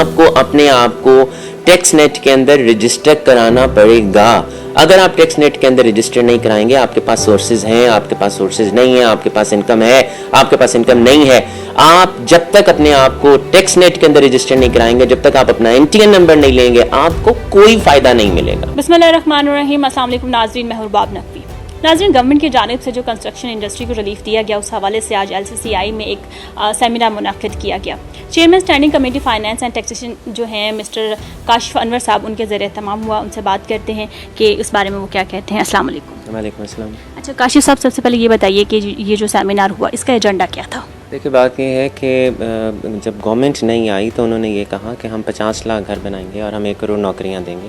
آپ کو اپنے آپ کو ٹیکس نیٹ کے اندر رجسٹر کرانا پڑے گا. اگر آپ ٹیکس نیٹ کے اندر رجسٹر نہیں کرائیں گے, آپ کے پاس سورسز ہیں, آپ کے پاس سورسز نہیں ہیں, آپ کے پاس انکم ہے, آپ کے پاس انکم نہیں ہے, آپ جب تک اپنے آپ کو ٹیکس نیٹ کے اندر رجسٹر نہیں کرائیں گے, جب تک آپ اپنا NTN نمبر نہیں لیں گے, آپ کو کوئی فائدہ نہیں ملے گا. بسم اللہ الرحمن الرحیم. السلام علیکم ناظرین, میں حرباب نقوی. ناظرین, گورنمنٹ کی جانب سے جو کنسٹرکشن انڈسٹری کو ریلیف دیا گیا, اس حوالے سے آج LCCI میں ایک سیمینار منعقد کیا گیا. Chairman standing committee finance and taxation جو ہیں مسٹر کاشف انور صاحب, ان کے زیر اہتمام ہوا. ان سے بات کرتے ہیں کہ اس بارے میں وہ کیا کہتے ہیں. السلام علیکم. وعلیکم السلام. اچھا کاشف صاحب, سب سے پہلے یہ بتائیے کہ یہ جو سیمینار ہوا, اس کا ایجنڈا کیا تھا؟ دیکھیے, بات یہ ہے کہ جب گورنمنٹ نہیں آئی تو انہوں نے یہ کہا کہ ہم 50 لاکھ گھر بنائیں گے اور ہم 1 کروڑ نوکریاں دیں گے.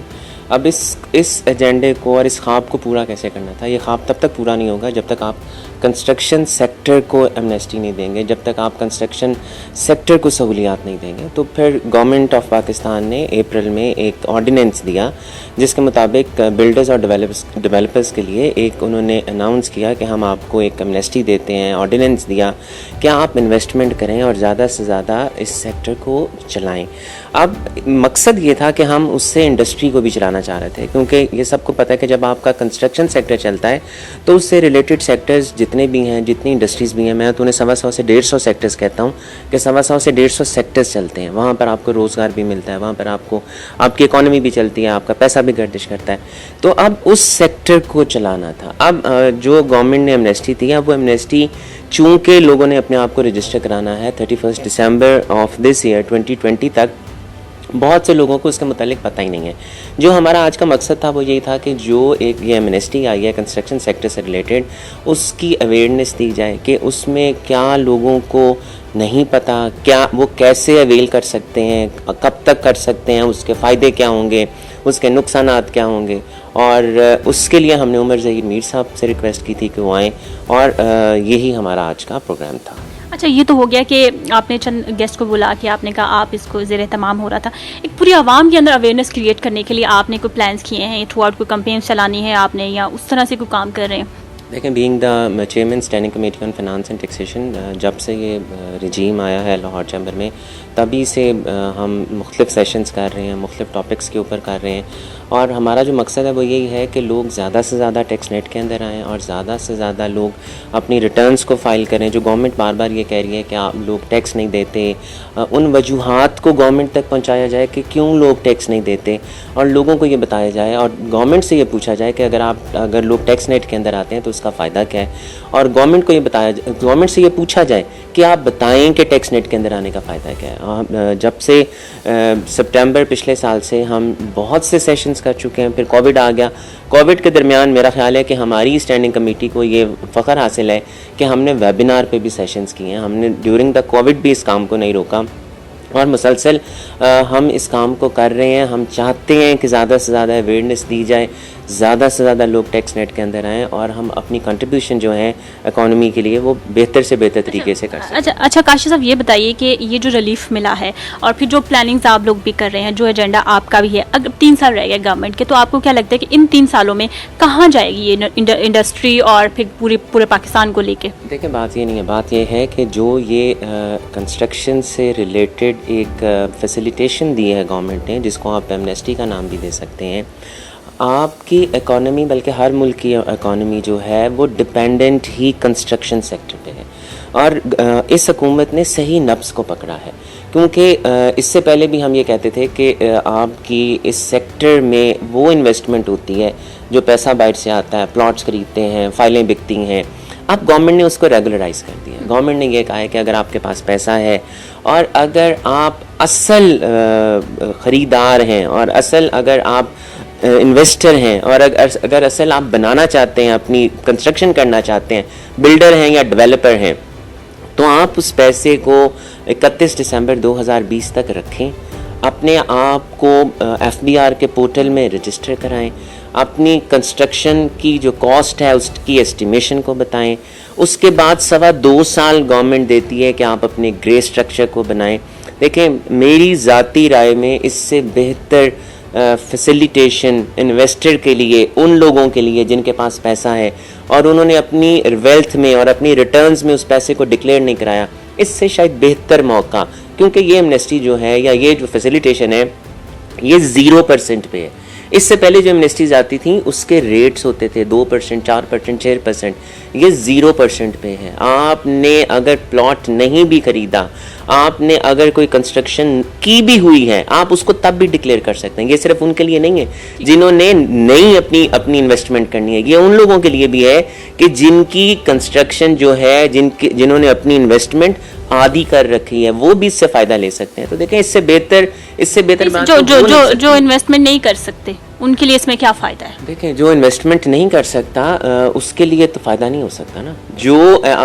اب اس ایجنڈے کو اور اس خواب کو پورا کیسے کرنا تھا؟ یہ خواب تب تک پورا نہیں ہوگا جب تک آپ کنسٹرکشن سیکٹر کو ایمنیسٹی نہیں دیں گے, جب تک آپ کنسٹرکشن سیکٹر کو سہولیات نہیں دیں گے. تو پھر گورنمنٹ آف پاکستان نے اپریل میں ایک آرڈیننس دیا جس کے مطابق بلڈرز اور ڈیولپرز کے لیے ایک انہوں نے اناؤنس کیا کہ ہم آپ کو ایک ایمنیسٹی دیتے ہیں. آرڈیننس دیا کہ آپ انویسٹمنٹ کریں اور زیادہ سے زیادہ اس سیکٹر کو چلائیں. اب مقصد یہ تھا کہ ہم اس سے انڈسٹری کو بھی چلانا چاہ رہے تھے, کیونکہ یہ سب کو پتہ ہے کہ جب آپ کا کنسٹرکشن سیکٹر چلتا ہے تو اس سے ریلیٹڈ سیکٹرز جتنے بھی ہیں, جتنی انڈسٹریز بھی ہیں, میں تو انہیں 100 سے 150 سیکٹرز کہتا ہوں کہ 100 سے 150 سیکٹرز چلتے ہیں. وہاں پر آپ کو روزگار بھی ملتا ہے, وہاں پر آپ کو آپ کی اکانومی بھی چلتی ہے, آپ کا پیسہ بھی گردش کرتا ہے. تو اب اس سیکٹر کو چلانا تھا. اب جو گورنمنٹ نے ایمنیسٹی دی, اب وہ ایمنیسٹی چونکہ لوگوں نے اپنے آپ کو رجسٹر کرانا ہے 31 دسمبر آف دس ایئر 2020 تک, بہت سے لوگوں کو اس کے متعلق پتہ ہی نہیں ہے. جو ہمارا آج کا مقصد تھا وہ یہی تھا کہ جو ایک یہ ایمنیسٹی آئی ہے کنسٹرکشن سیکٹر سے ریلیٹڈ, اس کی اویئرنیس دی جائے کہ اس میں کیا لوگوں کو نہیں پتہ, کیا وہ کیسے اویل کر سکتے ہیں, کب تک کر سکتے ہیں, اس کے فائدے کیا ہوں گے, اس کے نقصانات کیا ہوں گے. اور اس کے لیے ہم نے عمر ظہیر میر صاحب سے ریکویسٹ کی تھی کہ وہ آئیں, اور یہی ہمارا آج کا پروگرام تھا. اچھا, یہ تو ہو گیا کہ آپ نے چند گیسٹ کو بلا کے آپ نے کہا آپ اس کو زیر اہتمام ہو رہا تھا. ایک پوری عوام کے اندر اویئرنیس کریٹ کرنے کے لیے آپ نے کوئی پلانس کیے ہیں, تھرو آؤٹ کوئی کمپینس چلانی ہے آپ نے, یا اس طرح سے کوئی کام کر رہے ہیں؟ دیکھیں, being the chairman standing committee on finance and taxation, جب سے یہ رجیم آیا ہے لاہور چیمبر میں, تبھی سے ہم مختلف سیشنز کر رہے ہیں, مختلف ٹاپکس کے اوپر کر رہے ہیں. اور ہمارا جو مقصد ہے وہ یہی ہے کہ لوگ زیادہ سے زیادہ ٹیکس نیٹ کے اندر آئیں اور زیادہ سے زیادہ لوگ اپنی ریٹرنز کو فائل کریں. جو گورنمنٹ بار بار یہ کہہ رہی ہے کہ آپ لوگ ٹیکس نہیں دیتے, ان وجوہات کو گورنمنٹ تک پہنچایا جائے کہ کیوں لوگ ٹیکس نہیں دیتے, اور لوگوں کو یہ بتایا جائے اور گورنمنٹ سے یہ پوچھا جائے کہ اگر لوگ ٹیکس نیٹ کے اندر آتے ہیں تو اس کا فائدہ کیا ہے, اور گورنمنٹ کو یہ گورنمنٹ سے یہ پوچھا جائے کہ آپ بتائیں کہ ٹیکس نیٹ کے اندر آنے کا فائدہ کیا ہے. جب سے سپٹمبر پچھلے سال سے ہم بہت سے سیشنز کر چکے ہیں, پھر کووڈ آ گیا. کووڈ کے درمیان میرا خیال ہے کہ ہماری اسٹینڈنگ کمیٹی کو یہ فخر حاصل ہے کہ ہم نے ویبینار پہ بھی سیشنز کیے ہیں. ہم نے ڈیورنگ دا کووڈ بھی اس کام کو نہیں روکا, اور مسلسل ہم اس کام کو کر رہے ہیں. ہم چاہتے ہیں کہ زیادہ سے زیادہ اویئرنیس دی جائے, زیادہ سے زیادہ لوگ ٹیکس نیٹ کے اندر آئیں, اور ہم اپنی کنٹریبیوشن جو ہے اکانومی کے لیے وہ بہتر سے بہتر طریقے سے کر سکیں. اچھا کاشف صاحب, یہ بتائیے کہ یہ جو ریلیف ملا ہے اور پھر جو پلاننگز آپ لوگ بھی کر رہے ہیں, جو ایجنڈا آپ کا بھی ہے, اگر 3 سال رہ گئے گورنمنٹ کے, تو آپ کو کیا لگتا ہے کہ ان 3 سالوں میں کہاں جائے گی یہ انڈسٹری اور پھر پورے پاکستان کو لے کے؟ دیکھیں, بات یہ نہیں ہے, بات یہ ہے کہ جو یہ کنسٹرکشن سے ریلیٹڈ ایک فیسیلیٹیشن دی ہے گورنمنٹ نے, جس کو آپ ایمنیسٹی کا نام بھی دے سکتے ہیں, آپ کی اکانومی بلکہ ہر ملک کی اکانومی جو ہے وہ ڈپینڈنٹ ہی کنسٹرکشن سیکٹر پہ ہے. اور اس حکومت نے صحیح نبض کو پکڑا ہے, کیونکہ اس سے پہلے بھی ہم یہ کہتے تھے کہ آپ کی اس سیکٹر میں وہ انویسٹمنٹ ہوتی ہے جو پیسہ باہر سے آتا ہے, پلاٹس خریدتے ہیں, فائلیں بکتی ہیں. اب گورنمنٹ نے اس کو ریگولرائز کر دیا. گورنمنٹ نے یہ کہا ہے کہ اگر آپ کے پاس پیسہ ہے اور اگر آپ اصل خریدار ہیں, اور اصل اگر آپ انویسٹر ہیں, اور اگر اصل آپ بنانا چاہتے ہیں, اپنی کنسٹرکشن کرنا چاہتے ہیں, بلڈر ہیں یا ڈیولپر ہیں, تو آپ اس پیسے کو 31 دسمبر 2020 تک رکھیں, اپنے آپ کو FBR کے پورٹل میں رجسٹر کرائیں, اپنی کنسٹرکشن کی جو کاسٹ ہے اس کی اسٹیمیشن کو بتائیں. اس کے بعد 2.25 سال گورنمنٹ دیتی ہے کہ آپ اپنے گرے اسٹرکچر کو بنائیں. دیکھیں, میری ذاتی رائے میں اس سے بہتر فیسیلیٹیشن انویسٹر کے لیے, ان لوگوں کے لیے جن کے پاس پیسہ ہے اور انہوں نے اپنی ویلتھ میں اور اپنی ریٹرنز میں اس پیسے کو ڈکلیئر نہیں کرایا, اس سے شاید بہتر موقع, کیونکہ یہ ایمنسٹی جو ہے یا یہ جو فیسیلیٹیشن ہے یہ 0% پہ ہے. اس سے پہلے جو ایمنسٹیز آتی تھیں اس کے ریٹس ہوتے تھے 2%, 4%, 6%, یہ 0% پہ ہے. آپ نے اگر پلاٹ نہیں بھی خریدا, آپ نے اگر کوئی کنسٹرکشن کی بھی ہوئی ہے, آپ اس کو تب بھی ڈکلیئر کر سکتے ہیں. یہ صرف ان کے لیے نہیں ہے جنہوں نے نئی اپنی انویسٹمنٹ کرنی ہے, یہ ان لوگوں کے لیے بھی ہے کہ جن کی کنسٹرکشن جو ہے, جنہوں نے اپنی انویسٹمنٹ آدھی کر رکھی ہے, وہ بھی اس سے فائدہ لے سکتے ہیں. تو دیکھیں اس سے بہتر بات جو انویسٹمنٹ نہیں کر سکتے ان کے لیے اس میں کیا فائدہ ہے؟ دیکھیں جو انویسٹمنٹ نہیں کر سکتا اس کے لیے تو فائدہ نہیں ہو سکتا نا,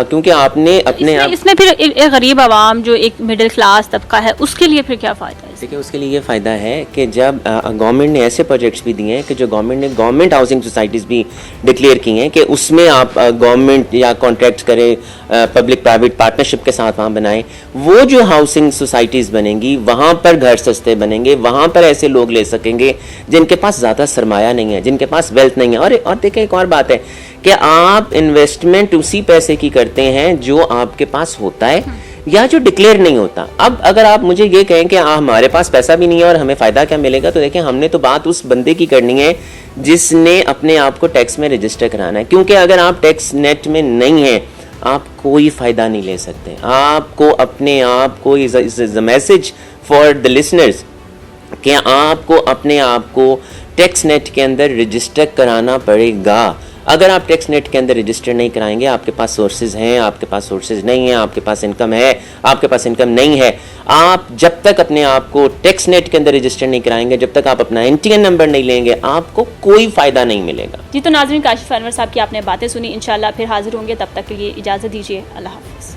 کیونکہ آپ نے اپنے اس میں پھر ایک غریب عوام جو ایک مڈل کلاس طبقہ ہے اس کے لیے پھر کیا فائدہ ہے؟ دیکھیں اس کے لیے یہ فائدہ ہے کہ جب گورنمنٹ نے ایسے پروجیکٹس بھی دیے ہیں کہ جو گورنمنٹ ہاؤسنگ سوسائٹیز بھی ڈکلیئر کی ہیں کہ اس میں آپ گورنمنٹ یا کانٹریکٹ کریں, پبلک پرائیویٹ پارٹنرشپ کے ساتھ وہاں بنائیں, وہ جو ہاؤسنگ سوسائٹیز بنیں گی وہاں پر گھر سستے بنیں گے, وہاں پر ایسے لوگ لے سکیں گے جن کے پاس زیادہ سرمایہ نہیں ہے, جن کے پاس ویلتھ نہیں ہے. اور دیکھیں ایک اور بات ہے کہ آپ انویسٹمنٹ اسی پیسے کی کرتے ہیں جو آپ کے پاس ہوتا ہے یا جو ڈکلیئر نہیں ہوتا. اب اگر آپ مجھے یہ کہیں کہ ہمارے پاس پیسہ بھی نہیں ہے اور ہمیں فائدہ کیا ملے گا, تو دیکھیں ہم نے تو بات اس بندے کی کرنی ہے جس نے اپنے آپ کو ٹیکس میں رجسٹر کرانا ہے. کیونکہ اگر آپ ٹیکس نیٹ میں نہیں ہیں آپ کوئی فائدہ نہیں لے سکتے. آپ کو اپنے آپ کو میسج فار دا لسنرز کہ آپ کو اپنے آپ کو ٹیکس نیٹ کے اندر رجسٹر کرانا پڑے گا. اگر آپ ٹیکس نیٹ کے اندر رجسٹر نہیں کرائیں گے, آپ کے پاس سورسز ہیں, آپ کے پاس سورسز نہیں ہیں, آپ کے پاس انکم ہے, آپ کے پاس انکم نہیں ہے, آپ جب تک اپنے آپ کو ٹیکس نیٹ کے اندر رجسٹر نہیں کرائیں گے, جب تک آپ اپنا NTN نمبر نہیں لیں گے, آپ کو کوئی فائدہ نہیں ملے گا. جی تو ناظرین, کاشف انور صاحب کی آپ نے باتیں سنی, انشاءاللہ پھر حاضر ہوں گے, تب تک کے لیے اجازت دیجیے, اللہ حافظ.